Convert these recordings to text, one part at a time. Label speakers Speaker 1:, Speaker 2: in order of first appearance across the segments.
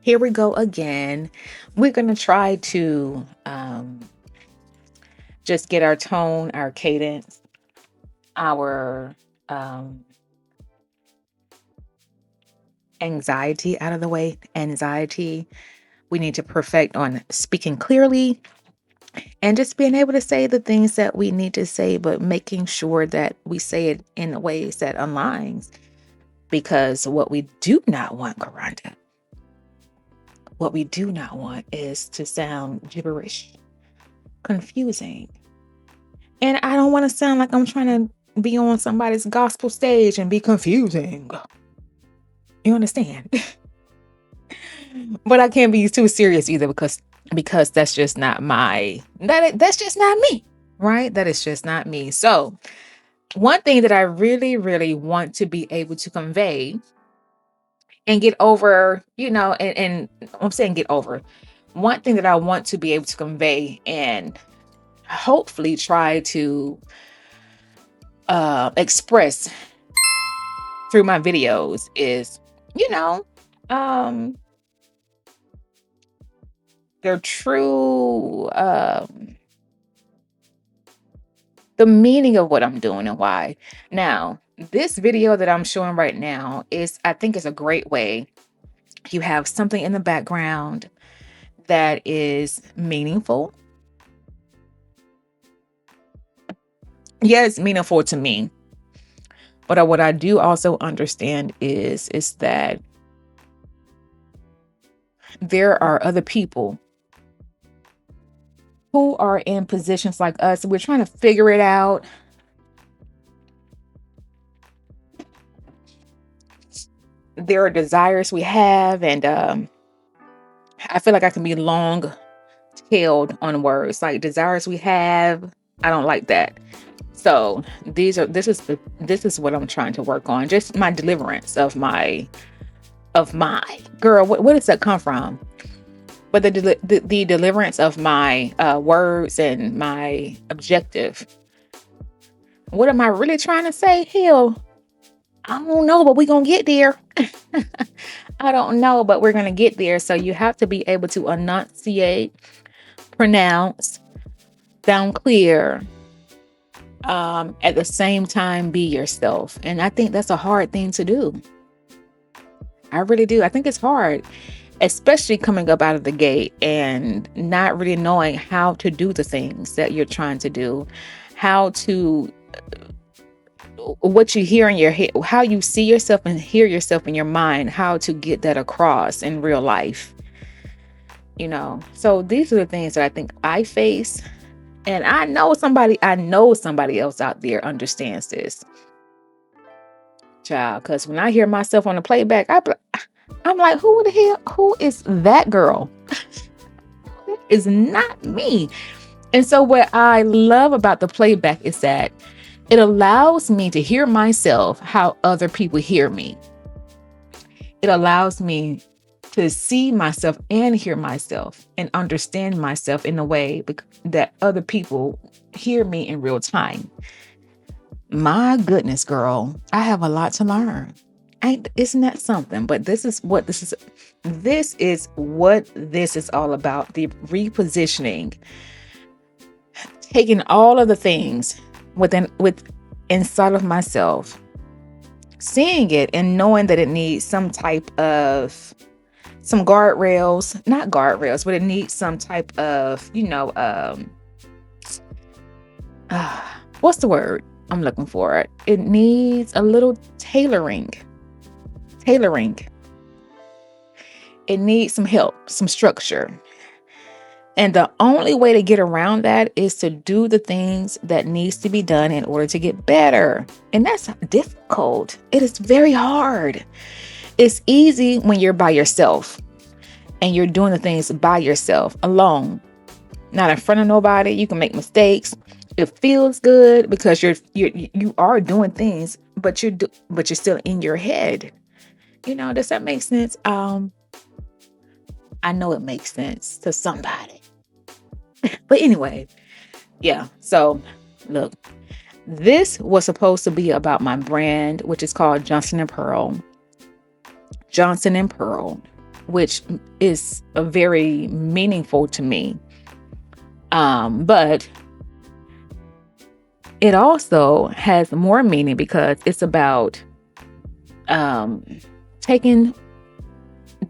Speaker 1: Here we go again. We're going to try to just get our tone, our cadence, our um, anxiety out of the way. Anxiety, we need to perfect on speaking clearly and just being able to say the things that we need to say, but making sure that we say it in ways that aligns. Because what we do not want, Karanda, what we do not want is to sound gibberish, confusing. And I don't want to sound like I'm trying to be on somebody's gospel stage and be confusing. You understand? But I can't be too serious either because that's just not that's just not me, right? That is just not me. So, one thing that I really really want to be able to convey and get over, and I'm saying get over. One thing that I want to be able to convey and hopefully try to express through my videos is, you know, um, their true, the meaning of what I'm doing and why. Now, this video that I'm showing right now I think is a great way. You have something in the background that is meaningful. Yeah, it's meaningful to me. But what I do also understand is that there are other people who are in positions like us. We're trying to figure it out. There are desires we have, and I feel like I can be long tailed on words like desires we have. I don't like that. So this is what I'm trying to work on. Just my deliverance of my girl. Where does that come from? But the deliverance of my words and my objective. What am I really trying to say? Hell, I don't know, but we're going to get there. I don't know, but we're going to get there. So you have to be able to enunciate, pronounce, sound clear, at the same time, be yourself. And I think that's a hard thing to do. I really do. I think it's hard, especially coming up out of the gate and not really knowing how to do the things that you're trying to do, how to, what you hear in your head, how you see yourself and hear yourself in your mind, how to get that across in real life. So these are the things that I think I face. And I know somebody else out there understands this. Child, because when I hear myself on the playback, I'm like, who is that girl? It is not me. And so what I love about the playback is that it allows me to hear myself how other people hear me. It allows me to see myself and hear myself and understand myself in a way that other people hear me in real time. My goodness, girl, I have a lot to learn. Isn't that something? But this is what this is. This is what this is all about. The repositioning, taking all of the things inside of myself, seeing it and knowing that it needs some guardrails, not guardrails, but it needs some type of, what's the word I'm looking for? It needs a little tailoring. It needs some help, some structure. And the only way to get around that is to do the things that needs to be done in order to get better. And that's difficult. It is very hard. It's easy when you're by yourself and you're doing the things by yourself, alone, not in front of nobody. You can make mistakes. It feels good because you are doing things, but you're still in your head. Does that make sense? I know it makes sense to somebody. But anyway, yeah. So look, this was supposed to be about my brand, which is called Johnson and Pearl. Johnson and Pearl. which is a very meaningful to me. But it also has more meaning because it's about um, taking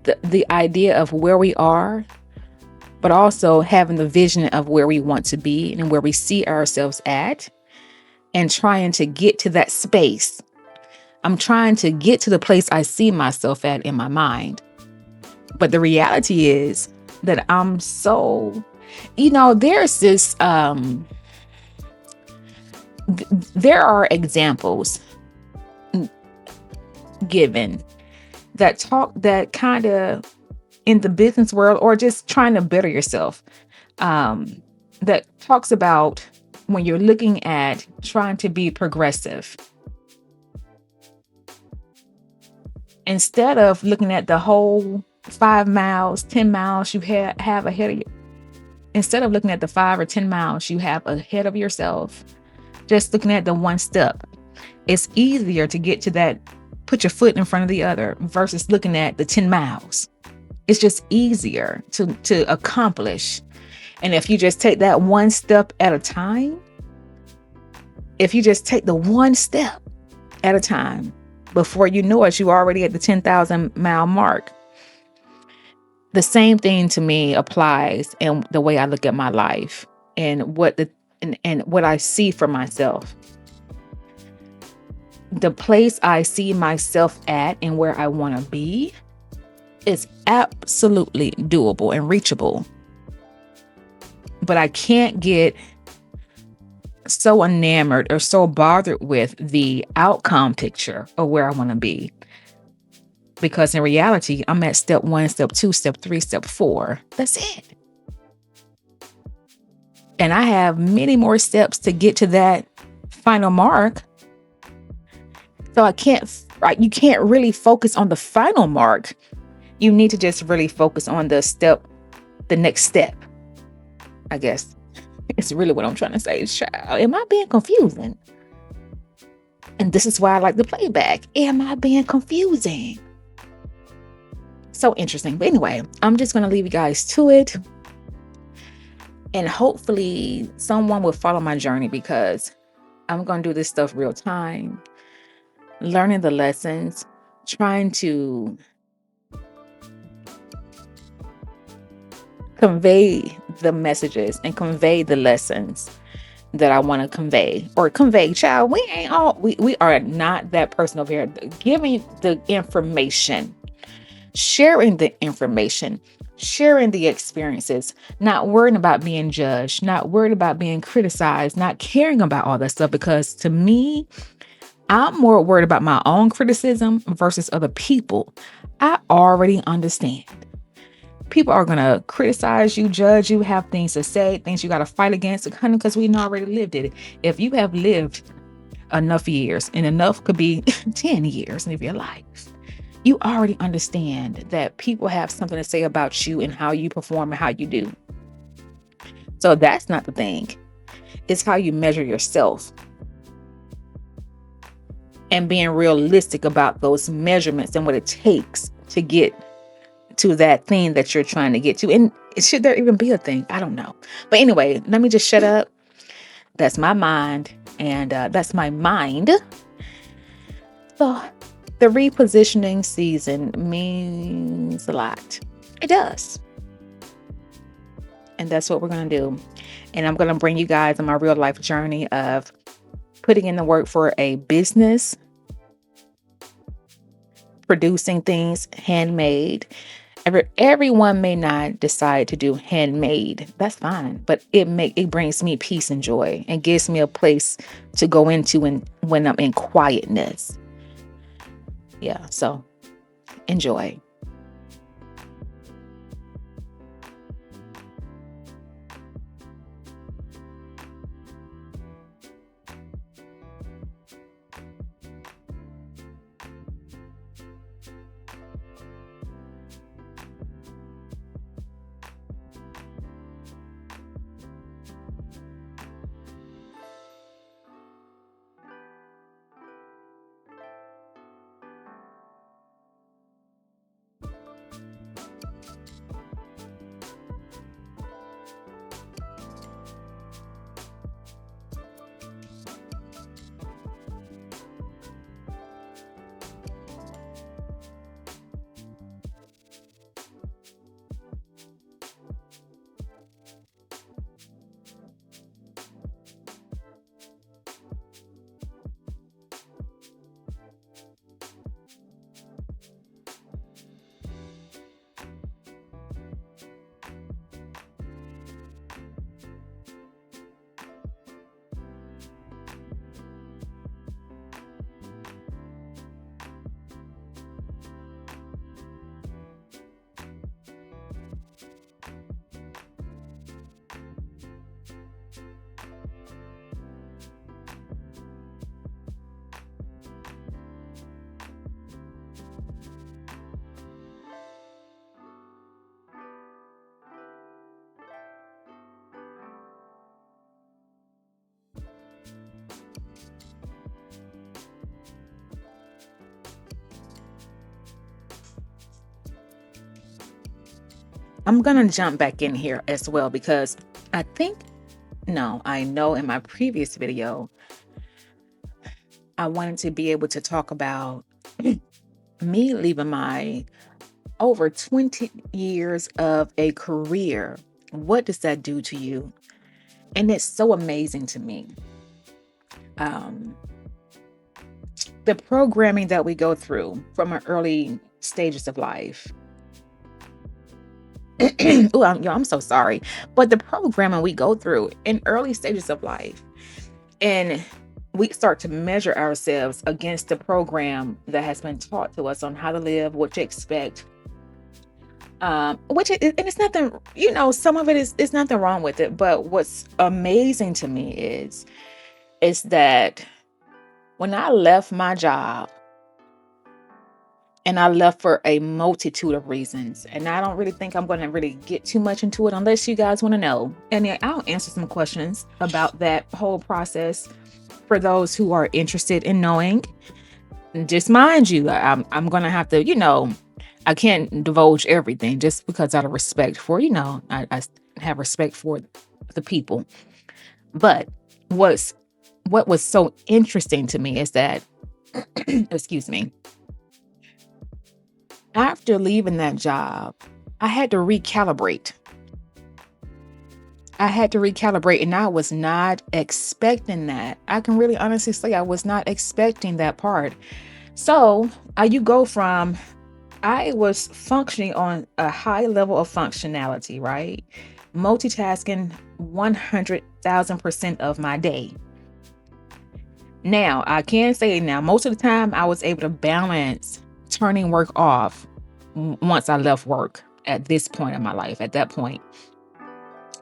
Speaker 1: the idea of where we are, but also having the vision of where we want to be and where we see ourselves at, and trying to get to that space. I'm trying to get to the place I see myself at in my mind. But the reality is that I'm so, there's this, there are examples given that kind of in the business world or just trying to better yourself, that talks about when you're looking at trying to be progressive, instead of looking at the whole 5 miles, 10 miles you have ahead of you, instead of looking at the 5 or 10 miles you have ahead of yourself, just looking at the one step, it's easier to get to that, put your foot in front of the other versus looking at the 10 miles. It's just easier to accomplish. And if you just take that one step at a time, if you just take the one step at a time, before you know it, you're already at the 10,000 mile mark. The same thing to me applies in the way I look at my life and and what I see for myself. The place I see myself at and where I want to be is absolutely doable and reachable. But I can't get so enamored or so bothered with the outcome picture of where I want to be. Because in reality, I'm at step 1, step 2, step 3, step 4. That's it. And I have many more steps to get to that final mark. So you can't really focus on the final mark. You need to just really focus on the next step. I guess it's really what I'm trying to say. Child, am I being confusing? And this is why I like the playback. Am I being confusing? So interesting. But anyway, I'm just going to leave you guys to it. And hopefully someone will follow my journey, because I'm going to do this stuff real time, learning the lessons, trying to convey the messages and convey the lessons that I want to convey. Child, we are not that person over here. Giving the information, sharing the information, sharing the experiences, not worrying about being judged, not worried about being criticized, not caring about all that stuff. Because to me, I'm more worried about my own criticism versus other people. I already understand. People are going to criticize you, judge you, have things to say, things you got to fight against, because we already lived it. If you have lived enough years, and enough could be 10 years of your life, you already understand that people have something to say about you and how you perform and how you do. So that's not the thing. It's how you measure yourself. And being realistic about those measurements and what it takes to get to that thing that you're trying to get to. And should there even be a thing? I don't know. But anyway, let me just shut up. That's my mind. And that's my mind. So the repositioning season means a lot. It does. And that's what we're going to do. And I'm going to bring you guys on my real life journey of putting in the work for a business, producing things handmade. Everyone may not decide to do handmade. That's fine. But it brings me peace and joy and gives me a place to go into when I'm in quietness. Yeah. So enjoy. I'm gonna jump back in here as well because I think, no, I know in my previous video, I wanted to be able to talk about me leaving my over 20 years of a career. What does that do to you? And it's so amazing to me. Um, the programming that we go through from our early stages of life. Oh, I'm so sorry. But the programming we go through in early stages of life, and we start to measure ourselves against the program that has been taught to us on how to live, what to expect. And it's nothing, some of it is nothing wrong with it. But what's amazing to me is that when I left my job, and I left for a multitude of reasons. And I don't really think I'm going to really get too much into it unless you guys want to know. And then I'll answer some questions about that whole process for those who are interested in knowing. Just mind you, I'm going to have to, I can't divulge everything just because out of respect for, I have respect for the people. But what was so interesting to me is that, excuse me, after leaving that job, I had to recalibrate. And I was not expecting that. I can really honestly say I was not expecting that part. So you go from, I was functioning on a high level of functionality, right? Multitasking 100,000% of my day. Now, I can say now, most of the time I was able to balance turning work off once I left work at this point in my life, at that point.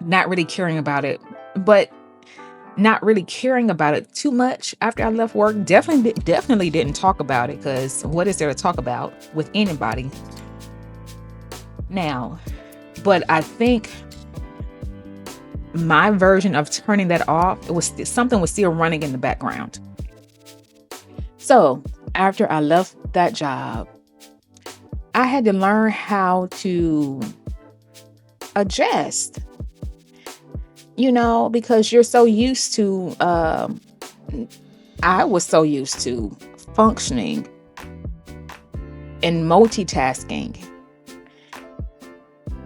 Speaker 1: Not really caring about it, but not really caring about it too much after I left work. Definitely didn't talk about it because what is there to talk about with anybody now? But I think my version of turning that off, something was still running in the background. So after I left that job, I had to learn how to adjust, because you're so used to, I was so used to functioning and multitasking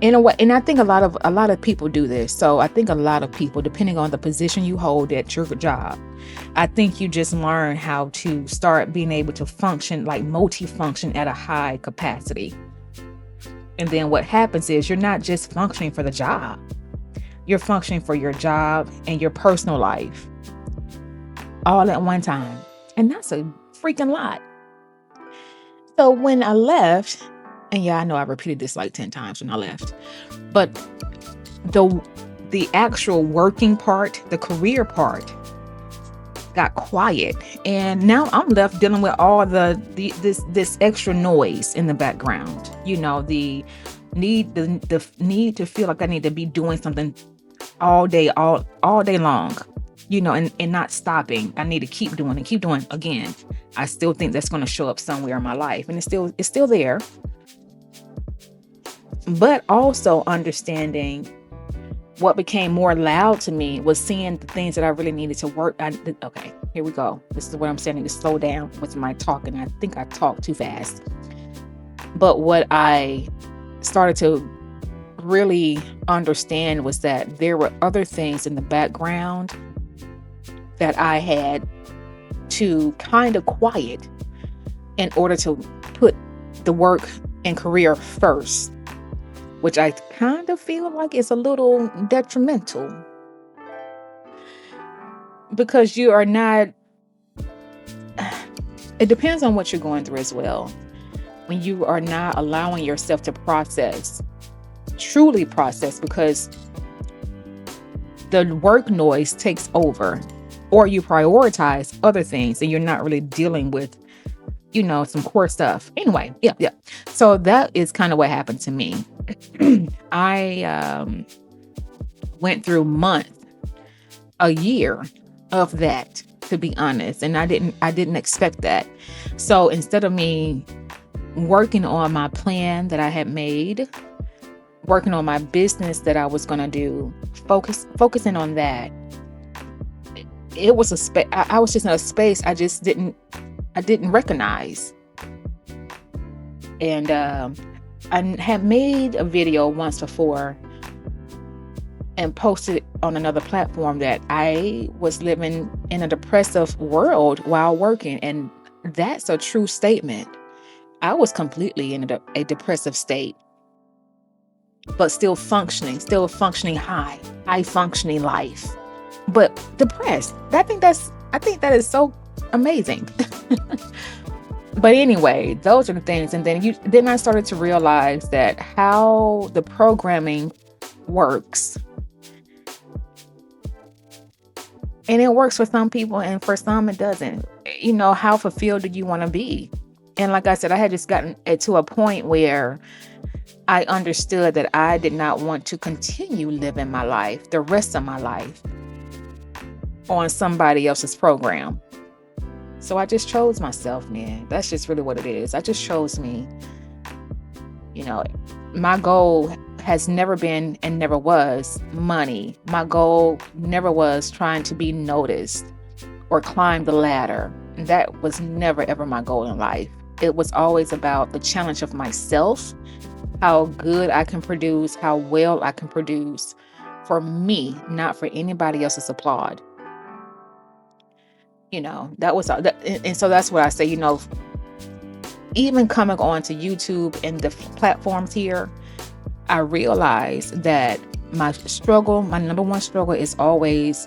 Speaker 1: in a way. And I think a lot of people do this. So I think a lot of people, depending on the position you hold at your job, I think you just learn how to start being able to function, like multi-function at a high capacity. And then what happens is you're not just functioning for the job. You're functioning for your job and your personal life all at one time. And that's a freaking lot. So when I left, and yeah, I know I repeated this like 10 times when I left, but the actual working part, the career part, got quiet, and now I'm left dealing with all this extra noise in the background. The need to feel like I need to be doing something all day long, and not stopping. I need to keep doing again. I still think that's going to show up somewhere in my life, and it's still there. But also understanding what became more loud to me was seeing the things that I really needed to work. Okay, here we go. This is what I'm saying, to slow down with my talking. I think I talk too fast. But what I started to really understand was that there were other things in the background that I had to kind of quiet in order to put the work and career first, which I kind of feel like is a little detrimental, because you are not, it depends on what you're going through as well. When you are not allowing yourself to truly process, because the work noise takes over, or you prioritize other things and you're not really dealing with, some core stuff. Anyway, yeah. So that is kind of what happened to me. I went through a year of that, to be honest, and I didn't expect that. So instead of me working on my plan that I had made, working on my business that I was going to do, focusing on that. It was a space. I was just in a space I didn't recognize. And I had made a video once before and posted it on another platform that I was living in a depressive world while working. And that's a true statement. I was completely in a depressive state, but still functioning high functioning life, but depressed. I think that is so amazing. But anyway, those are the things. And then I started to realize that how the programming works. And it works for some people and for some it doesn't. How fulfilled do you want to be? And like I said, I had just gotten to a point where I understood that I did not want to continue living my life, the rest of my life, on somebody else's program. So I just chose myself, man. That's just really what it is. I just chose me. My goal has never been and never was money. My goal never was trying to be noticed or climb the ladder. That was never, ever my goal in life. It was always about the challenge of myself, how good I can produce, how well I can produce for me, not for anybody else's applaud. That was, and so that's what I say, even coming on to YouTube and the platforms here, I realized that my number one struggle is always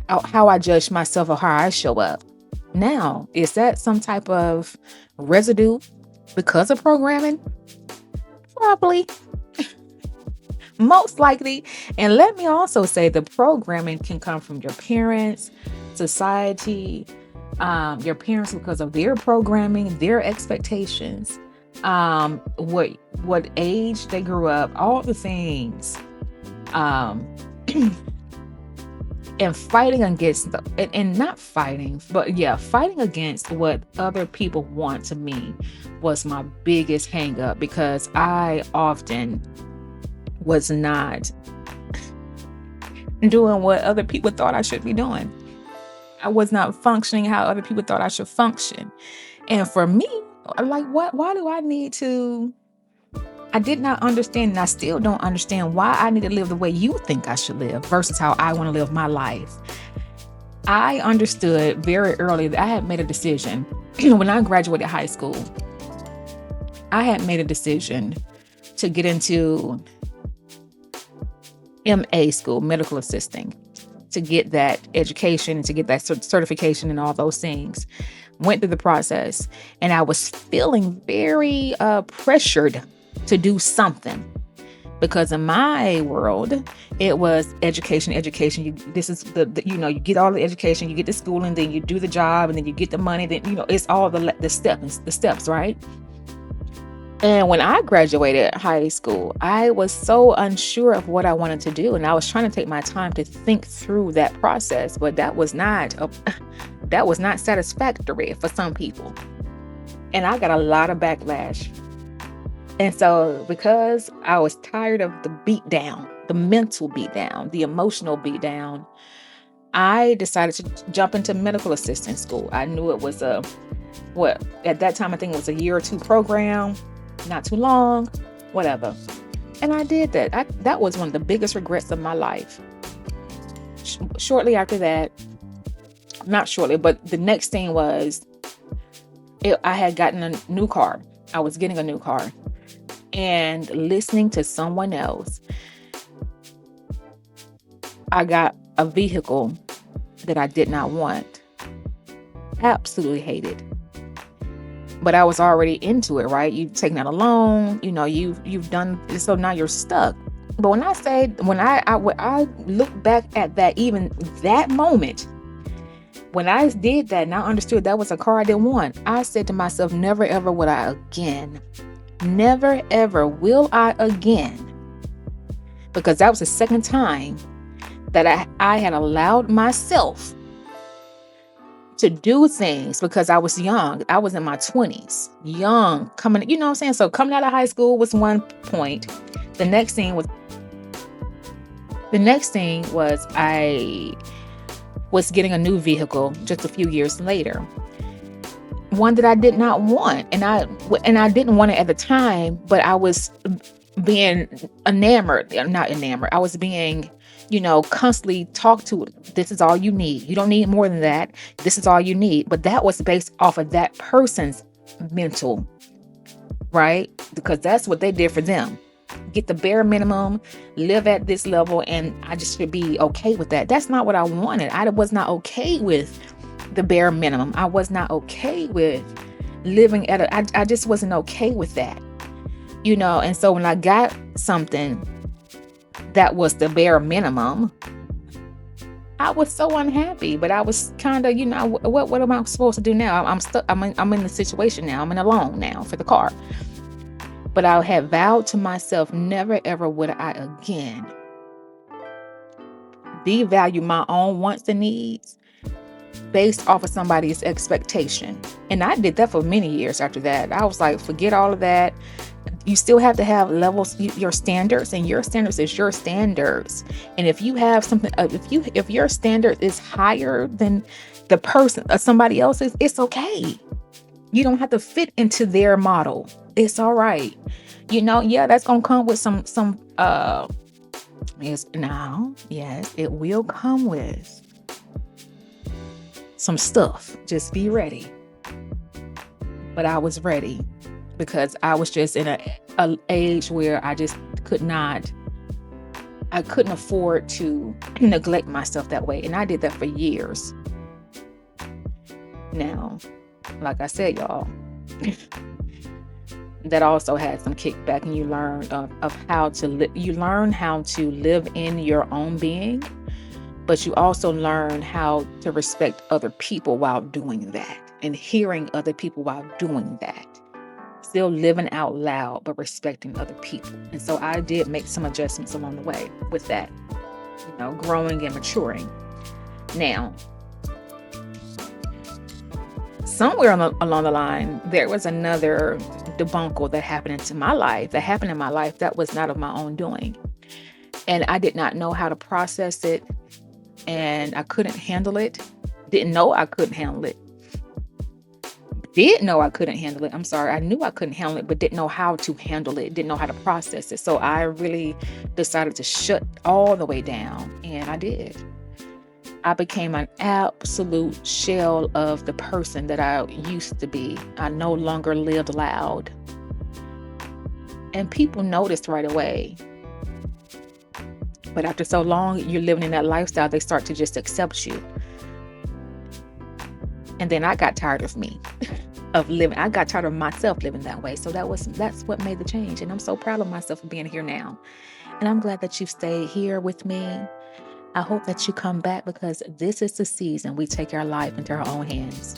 Speaker 1: how I judge myself or how I show up. Now, is that some type of residue because of programming? Probably. Most likely. And let me also say the programming can come from your parents, society, your parents because of their programming, their expectations, what age they grew up, all the things. And fighting against fighting against what other people want to me was my biggest hang up, because I often was not doing what other people thought I should be doing. I was not functioning how other people thought I should function. And for me, like, why do I need to? I did not understand, and I still don't understand why I need to live the way you think I should live versus how I want to live my life. I understood very early that I had made a decision. When I graduated high school, I had made a decision to get into MA school, medical assisting, to get that education, to get that certification and all those things. Went through the process, and I was feeling very pressured to do something, because in my world, it was education. This is you get all the education, you get the schooling, then you do the job, and then you get the money. Then it's all the steps, right? And when I graduated high school, I was so unsure of what I wanted to do, and I was trying to take my time to think through that process. But that was not satisfactory for some people, and I got a lot of backlash. And so, because I was tired of the beatdown, the mental beatdown, the emotional beatdown, I decided to jump into medical assistant school. I knew it was at that time, I think it was a year or two program, not too long, whatever. And I did that. That was one of the biggest regrets of my life. Shortly after that, not shortly, but the next thing was, I had gotten a new car. I was getting a new car. And listening to someone else, I got a vehicle that I did not want. Absolutely hated. But I was already into it, right? You've taken out a loan, you've done, so now you're stuck. But when I look back at that, even that moment, when I did that and I understood that was a car I didn't want, I said to myself, never ever would I again. Never ever will I again. Because that was the second time that I had allowed myself to do things because I was young. I was in my 20s, young, coming, you know what I'm saying? So coming out of high school was one point. The next thing was I was getting a new vehicle just a few years later. One that I did not want, and I didn't want it at the time, but I was being enamored, not enamored. I was being, constantly talked to. This is all you need. You don't need more than that. This is all you need. But that was based off of that person's mental, right? Because that's what they did for them. Get the bare minimum, live at this level, and I just should be okay with that. That's not what I wanted. I was not okay with the bare minimum. I was not okay with living I just wasn't okay with that. And so when I got something that was the bare minimum, I was so unhappy, but I was kind of, what am I supposed to do now? I'm stuck. I'm in the situation now. I'm in a loan now for the car. But I had vowed to myself, never ever would I again devalue my own wants and needs based off of somebody's expectation. And I did that for many years after that. I was like, forget all of that. You still have to have levels, your standards, and your standards is your standards. And if you have something, if your standard is higher than the person or somebody else's, it's okay. You don't have to fit into their model. It's all right. Yeah, that's gonna come with some yes, it will come with some stuff. Just be ready. But I was ready because I was just in a age where I just couldn't afford to neglect myself that way. And I did that for years. Now, like I said, y'all, that also had some kickback, and you learn of how to live. You learn how to live in your own being, but you also learn how to respect other people while doing that, and hearing other people while doing that. Still living out loud, but respecting other people. And so I did make some adjustments along the way with that, growing and maturing. Now, somewhere along the line, there was another debacle that happened in my life that was not of my own doing. And I did not know how to process it, and I couldn't handle it. Didn't know I couldn't handle it. Did know I couldn't handle it. I'm sorry. I knew I couldn't handle it, but didn't know how to handle it. Didn't know how to process it. So I really decided to shut all the way down. And I did. I became an absolute shell of the person that I used to be. I no longer lived loud. And people noticed right away. But after so long, you're living in that lifestyle, they start to just accept you. And then I got tired of me. I got tired of myself living that way. So that's what made the change. And I'm so proud of myself for being here now. And I'm glad that you've stayed here with me. I hope that you come back, because this is the season we take our life into our own hands.